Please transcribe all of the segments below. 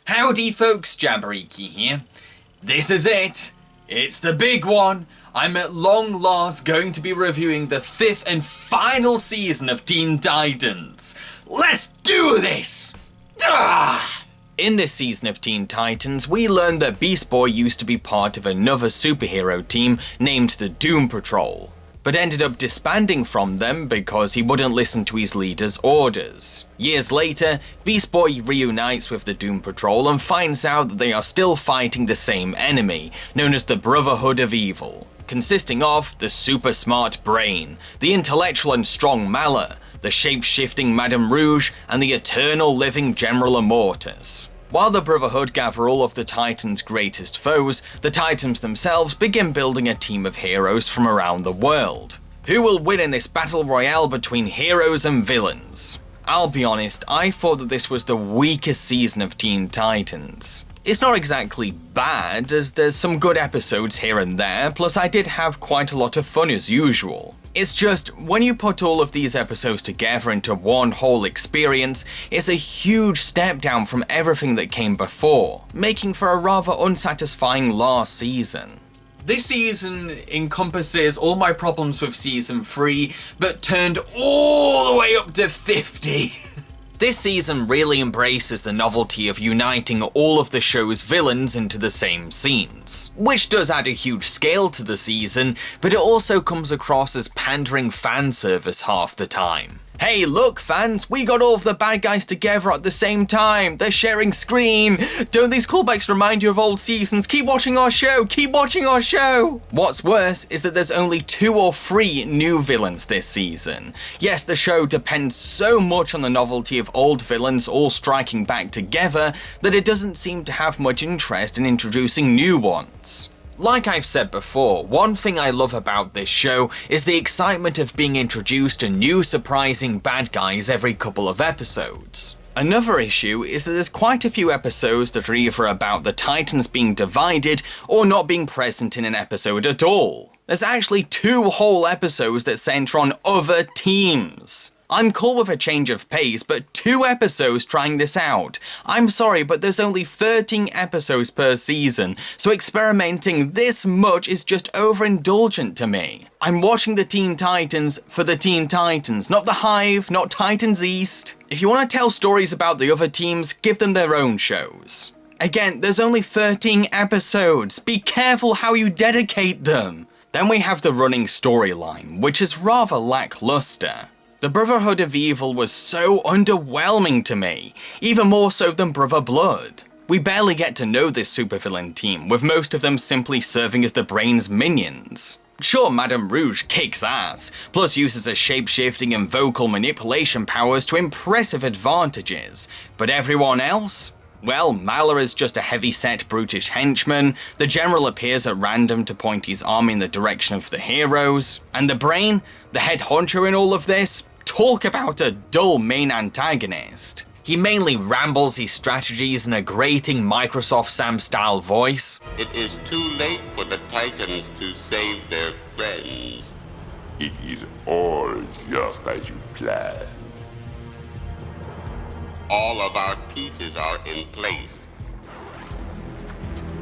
Howdy folks, Jambareeqi here. This is it. It's the big one. I'm at long last going to be reviewing the 5th and final season of Teen Titans. Let's do this! In this season of Teen Titans, we learned that Beast Boy used to be part of another superhero team named the Doom Patrol, but ended up disbanding from them because he wouldn't listen to his leader's orders. Years later, Beast Boy reunites with the Doom Patrol and finds out that they are still fighting the same enemy, known as the Brotherhood of Evil, consisting of the super smart Brain, the intellectual and strong Mallow, the shape-shifting Madame Rouge, and the eternal living General Immortus. While the Brotherhood gather all of the Titans' greatest foes, the Titans themselves begin building a team of heroes from around the world. Who will win in this battle royale between heroes and villains? I'll be honest, I thought that this was the weakest season of Teen Titans. It's not exactly bad, as there's some good episodes here and there, plus I did have quite a lot of fun as usual. It's just, when you put all of these episodes together into one whole experience, it's a huge step down from everything that came before, making for a rather unsatisfying last season. This season encompasses all my problems with season 3, but turned all the way up to 50. This season really embraces the novelty of uniting all of the show's villains into the same scenes, which does add a huge scale to the season, but it also comes across as pandering fan service half the time. Hey look fans, we got all of the bad guys together at the same time, they're sharing screen, don't these callbacks remind you of old seasons? Keep watching our show, keep watching our show! What's worse is that there's only 2 or 3 new villains this season. Yes, the show depends so much on the novelty of old villains all striking back together that it doesn't seem to have much interest in introducing new ones. Like I've said before, one thing I love about this show is the excitement of being introduced to new surprising bad guys every couple of episodes. Another issue is that there's quite a few episodes that are either about the Titans being divided or not being present in an episode at all. There's actually 2 whole episodes that center on other teams. I'm cool with a change of pace, but 2 episodes trying this out. I'm sorry, but there's only 13 episodes per season, so experimenting this much is just overindulgent to me. I'm watching the Teen Titans for the Teen Titans, not the Hive, not Titans East. If you want to tell stories about the other teams, give them their own shows. Again, there's only 13 episodes. Be careful how you dedicate them. Then we have the running storyline, which is rather lackluster. The Brotherhood of Evil was so underwhelming to me, even more so than Brother Blood. We barely get to know this supervillain team, with most of them simply serving as the Brain's minions. Sure, Madame Rouge kicks ass, plus uses her shape-shifting and vocal manipulation powers to impressive advantages, but everyone else? Well, Mallow is just a heavy-set brutish henchman, the General appears at random to point his arm in the direction of the heroes, and the Brain, the head honcho in all of this? Talk about a dull main antagonist. He mainly rambles his strategies in a grating Microsoft Sam-style voice. It is too late for the Titans to save their friends. It is all just as you planned. All of our pieces are in place.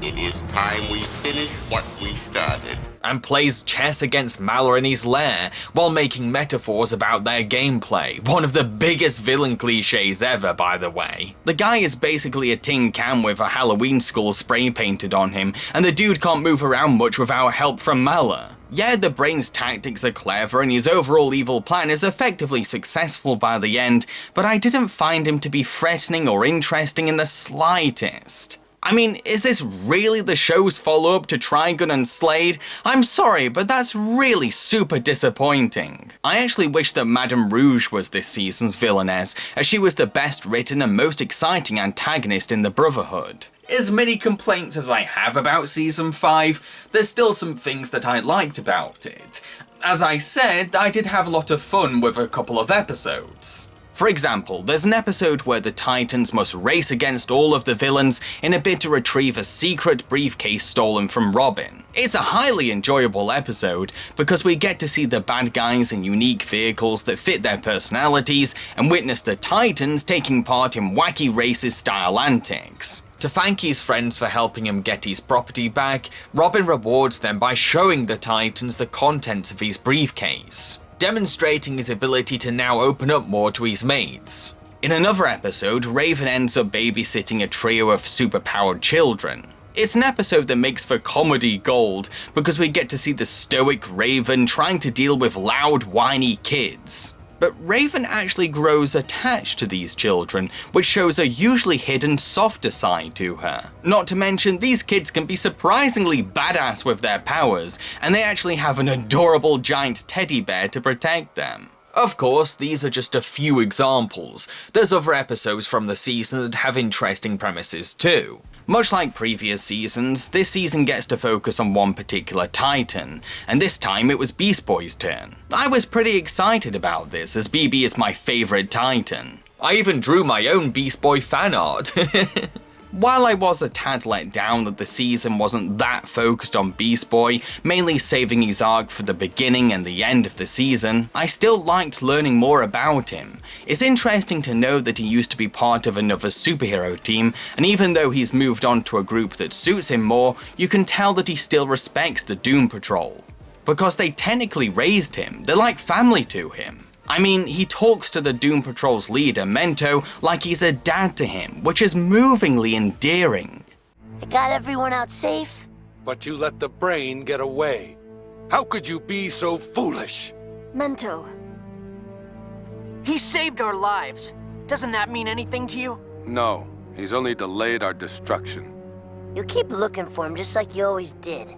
It is time we finish what we started. And plays chess against Mallow in his lair, while making metaphors about their gameplay. One of the biggest villain cliches ever, by the way. The guy is basically a tin can with a Halloween skull spray painted on him, and the dude can't move around much without help from Mallow. Yeah, the Brain's tactics are clever and his overall evil plan is effectively successful by the end, but I didn't find him to be threatening or interesting in the slightest. I mean, is this really the show's follow-up to Trigun and Slade? I'm sorry, but that's really super disappointing. I actually wish that Madame Rouge was this season's villainess, as she was the best written and most exciting antagonist in the Brotherhood. As many complaints as I have about season 5, there's still some things that I liked about it. As I said, I did have a lot of fun with a couple of episodes. For example, there's an episode where the Titans must race against all of the villains in a bid to retrieve a secret briefcase stolen from Robin. It's a highly enjoyable episode because we get to see the bad guys in unique vehicles that fit their personalities and witness the Titans taking part in wacky racist style antics. To thank his friends for helping him get his property back, Robin rewards them by showing the Titans the contents of his briefcase, demonstrating his ability to now open up more to his mates. In another episode, Raven ends up babysitting a trio of superpowered children. It's an episode that makes for comedy gold because we get to see the stoic Raven trying to deal with loud, whiny kids. But Raven actually grows attached to these children, which shows a usually hidden softer side to her. Not to mention, these kids can be surprisingly badass with their powers, and they actually have an adorable giant teddy bear to protect them. Of course, these are just a few examples. There's other episodes from the season that have interesting premises too. Much like previous seasons, this season gets to focus on one particular Titan, and this time it was Beast Boy's turn. I was pretty excited about this, as BB is my favourite Titan. I even drew my own Beast Boy fan art. While I was a tad let down that the season wasn't that focused on Beast Boy, mainly saving his arc for the beginning and the end of the season, I still liked learning more about him. It's interesting to know that he used to be part of another superhero team, and even though he's moved on to a group that suits him more, you can tell that he still respects the Doom Patrol. Because they technically raised him, they're like family to him. I mean, he talks to the Doom Patrol's leader, Mento, like he's a dad to him, which is movingly endearing. I got everyone out safe? But you let the brain get away. How could you be so foolish? Mento. He saved our lives. Doesn't that mean anything to you? No, he's only delayed our destruction. You keep looking for him just like you always did,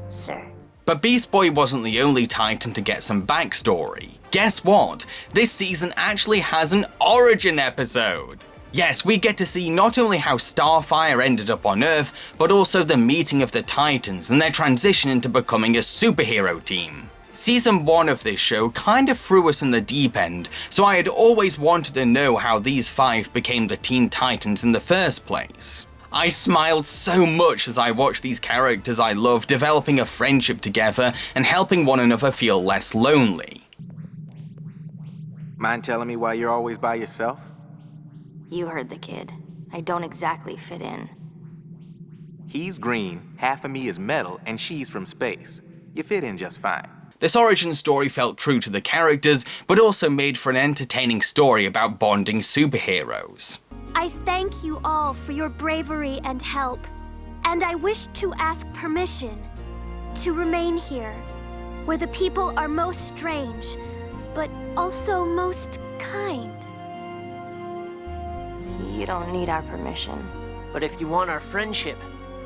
sir. But Beast Boy wasn't the only Titan to get some backstory. Guess what? This season actually has an origin episode. Yes, we get to see not only how Starfire ended up on Earth, but also the meeting of the Titans and their transition into becoming a superhero team. Season 1 of this show kind of threw us in the deep end, so I had always wanted to know how these 5 became the Teen Titans in the first place. I smiled so much as I watched these characters I love developing a friendship together and helping one another feel less lonely. Mind telling me why you're always by yourself? You heard the kid. I don't exactly fit in. He's green, half of me is metal, and she's from space. You fit in just fine. This origin story felt true to the characters, but also made for an entertaining story about bonding superheroes. I thank you all for your bravery and help, and I wish to ask permission to remain here, where the people are most strange, but also most kind. You don't need our permission. But if you want our friendship,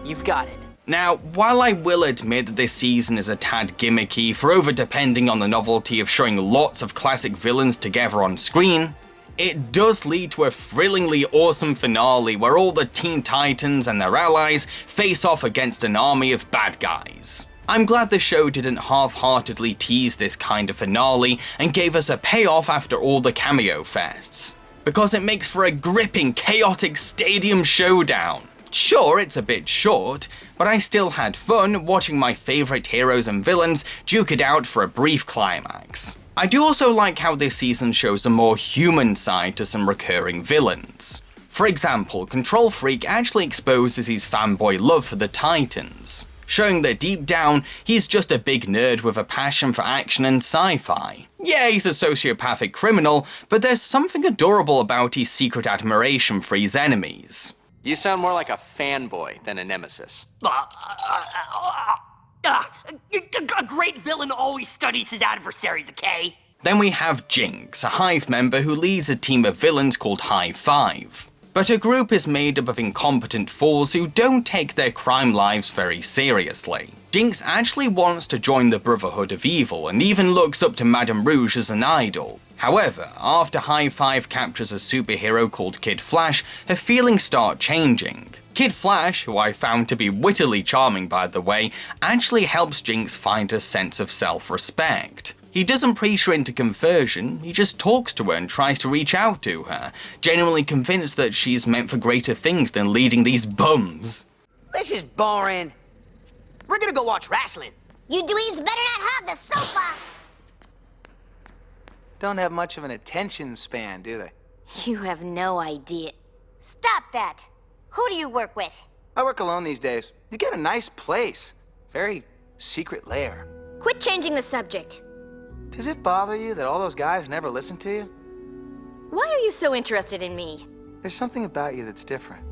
you've got it. Now, while I will admit that this season is a tad gimmicky for over-depending on the novelty of showing lots of classic villains together on screen, it does lead to a thrillingly awesome finale where all the Teen Titans and their allies face off against an army of bad guys. I'm glad the show didn't half-heartedly tease this kind of finale and gave us a payoff after all the cameo fests, because it makes for a gripping, chaotic stadium showdown. Sure, it's a bit short, but I still had fun watching my favourite heroes and villains duke it out for a brief climax. I do also like how this season shows a more human side to some recurring villains. For example, Control Freak actually exposes his fanboy love for the Titans, showing that deep down, he's just a big nerd with a passion for action and sci-fi. Yeah, he's a sociopathic criminal, but there's something adorable about his secret admiration for his enemies. You sound more like a fanboy than a nemesis. A great villain always studies his adversaries, okay? Then we have Jinx, a Hive member who leads a team of villains called Hive 5. But her group is made up of incompetent fools who don't take their crime lives very seriously. Jinx actually wants to join the Brotherhood of Evil and even looks up to Madame Rouge as an idol. However, after Hive 5 captures a superhero called Kid Flash, her feelings start changing. Kid Flash, who I found to be wittily charming by the way, actually helps Jinx find a sense of self-respect. He doesn't preach her into conversion, he just talks to her and tries to reach out to her, genuinely convinced that she's meant for greater things than leading these bums. This is boring. We're gonna go watch wrestling. You dweebs better not hug the sofa! Don't have much of an attention span, do they? You have no idea. Stop that! Who do you work with? I work alone these days. You get a nice place. Very secret lair. Quit changing the subject. Does it bother you that all those guys never listen to you? Why are you so interested in me? There's something about you that's different.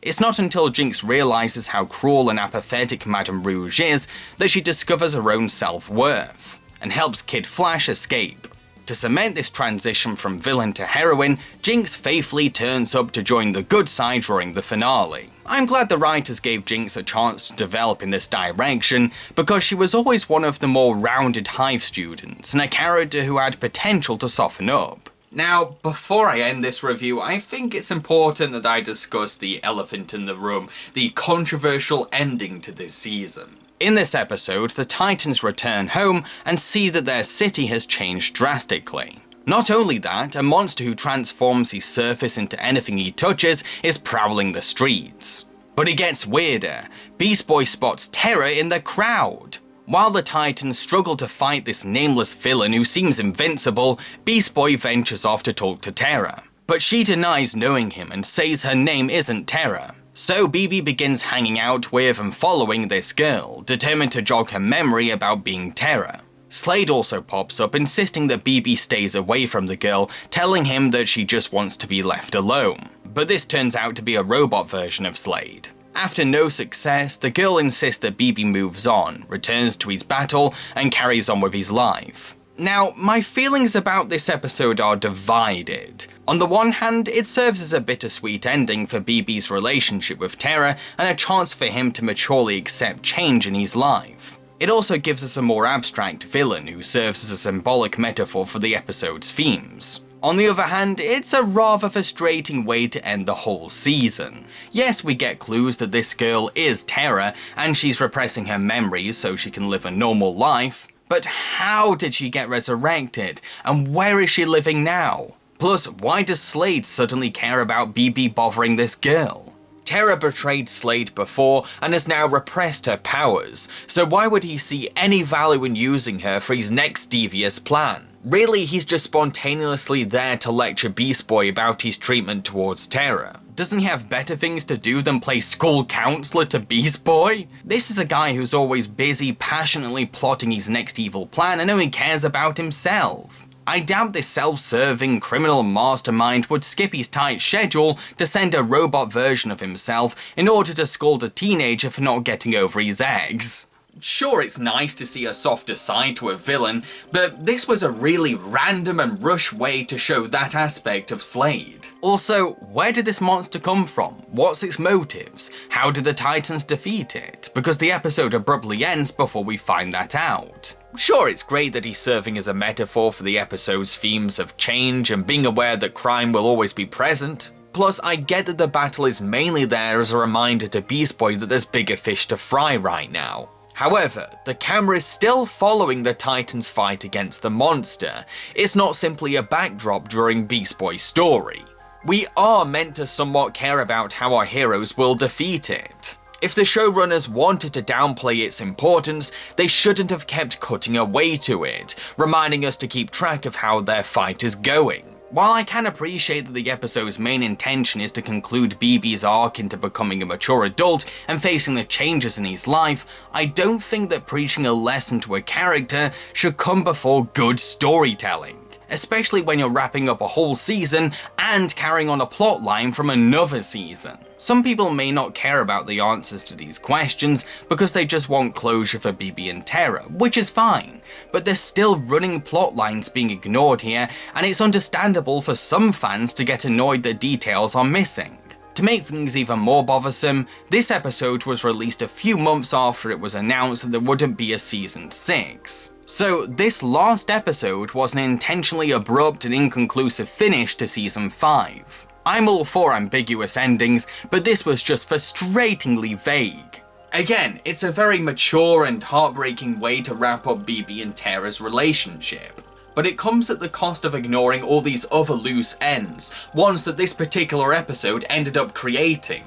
It's not until Jinx realizes how cruel and apathetic Madame Rouge is that she discovers her own self-worth, and helps Kid Flash escape. To cement this transition from villain to heroine, Jinx faithfully turns up to join the good side during the finale. I'm glad the writers gave Jinx a chance to develop in this direction, because she was always one of the more rounded Hive students, and a character who had potential to soften up. Now, before I end this review, I think it's important that I discuss the elephant in the room, the controversial ending to this season. In this episode, the Titans return home and see that their city has changed drastically. Not only that, a monster who transforms his surface into anything he touches is prowling the streets. But it gets weirder. Beast Boy spots terror in the crowd. While the Titans struggle to fight this nameless villain who seems invincible, Beast Boy ventures off to talk to Terra. But she denies knowing him and says her name isn't Terra. So BB begins hanging out with and following this girl, determined to jog her memory about being Terra. Slade also pops up, insisting that BB stays away from the girl, telling him that she just wants to be left alone. But this turns out to be a robot version of Slade. After no success, the girl insists that BB moves on, returns to his battle, and carries on with his life. Now, my feelings about this episode are divided. On the one hand, it serves as a bittersweet ending for BB's relationship with Terra and a chance for him to maturely accept change in his life. It also gives us a more abstract villain who serves as a symbolic metaphor for the episode's themes. On the other hand, it's a rather frustrating way to end the whole season. Yes, we get clues that this girl is Terra, and she's repressing her memories so she can live a normal life, but how did she get resurrected, and where is she living now? Plus, why does Slade suddenly care about BB bothering this girl? Terra betrayed Slade before and has now repressed her powers, so why would he see any value in using her for his next devious plan? Really, he's just spontaneously there to lecture Beast Boy about his treatment towards Terra. Doesn't he have better things to do than play school counselor to Beast Boy? This is a guy who's always busy, passionately plotting his next evil plan and only cares about himself. I doubt this self-serving criminal mastermind would skip his tight schedule to send a robot version of himself in order to scold a teenager for not getting over his eggs. Sure, it's nice to see a softer side to a villain, but this was a really random and rushed way to show that aspect of Slade. Also, where did this monster come from? What's its motives? How did the Titans defeat it? Because the episode abruptly ends before we find that out. Sure, it's great that he's serving as a metaphor for the episode's themes of change and being aware that crime will always be present. Plus, I get that the battle is mainly there as a reminder to Beast Boy that there's bigger fish to fry right now. However, the camera is still following the Titans' fight against the monster. It's not simply a backdrop during Beast Boy's story. We are meant to somewhat care about how our heroes will defeat it. If the showrunners wanted to downplay its importance, they shouldn't have kept cutting away to it, reminding us to keep track of how their fight is going. While I can appreciate that the episode's main intention is to conclude BB's arc into becoming a mature adult and facing the changes in his life, I don't think that preaching a lesson to a character should come before good storytelling. Especially when you're wrapping up a whole season and carrying on a plot line from another season. Some people may not care about the answers to these questions because they just want closure for BB and Terra, which is fine, but there's still running plot lines being ignored here, and it's understandable for some fans to get annoyed that details are missing. To make things even more bothersome, this episode was released a few months after it was announced that there wouldn't be a season 6. So this last episode was an intentionally abrupt and inconclusive finish to season 5. I'm all for ambiguous endings, but this was just frustratingly vague. Again, it's a very mature and heartbreaking way to wrap up BB and Terra's relationship. But it comes at the cost of ignoring all these other loose ends, ones that this particular episode ended up creating.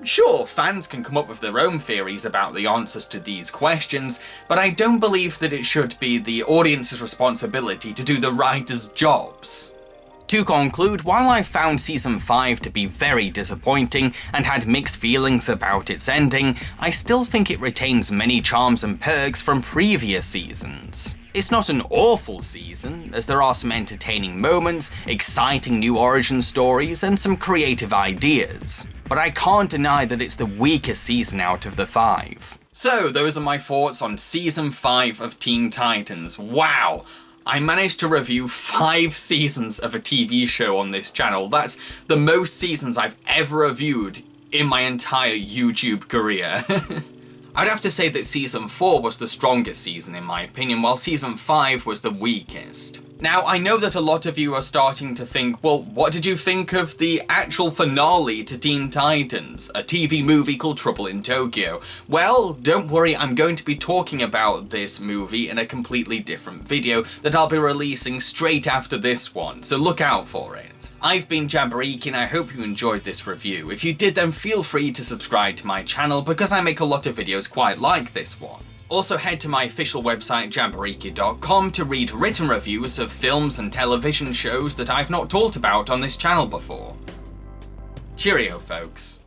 Sure, fans can come up with their own theories about the answers to these questions, but I don't believe that it should be the audience's responsibility to do the writers' jobs. To conclude, while I found Season 5 to be very disappointing and had mixed feelings about its ending, I still think it retains many charms and perks from previous seasons. It's not an awful season, as there are some entertaining moments, exciting new origin stories, and some creative ideas. But I can't deny that it's the weakest season out of the 5. So, those are my thoughts on Season 5 of Teen Titans. Wow! I managed to review 5 seasons of a TV show on this channel. That's the most seasons I've ever reviewed in my entire YouTube career. I'd have to say that Season 4 was the strongest season in my opinion, while Season 5 was the weakest. Now, I know that a lot of you are starting to think, well, what did you think of the actual finale to Teen Titans, a TV movie called Trouble in Tokyo? Well, don't worry, I'm going to be talking about this movie in a completely different video that I'll be releasing straight after this one, so look out for it. I've been Jambareeqi and I hope you enjoyed this review. If you did, then feel free to subscribe to my channel because I make a lot of videos quite like this one. Also head to my official website jambareeqi.com to read written reviews of films and television shows that I've not talked about on this channel before. Cheerio, folks.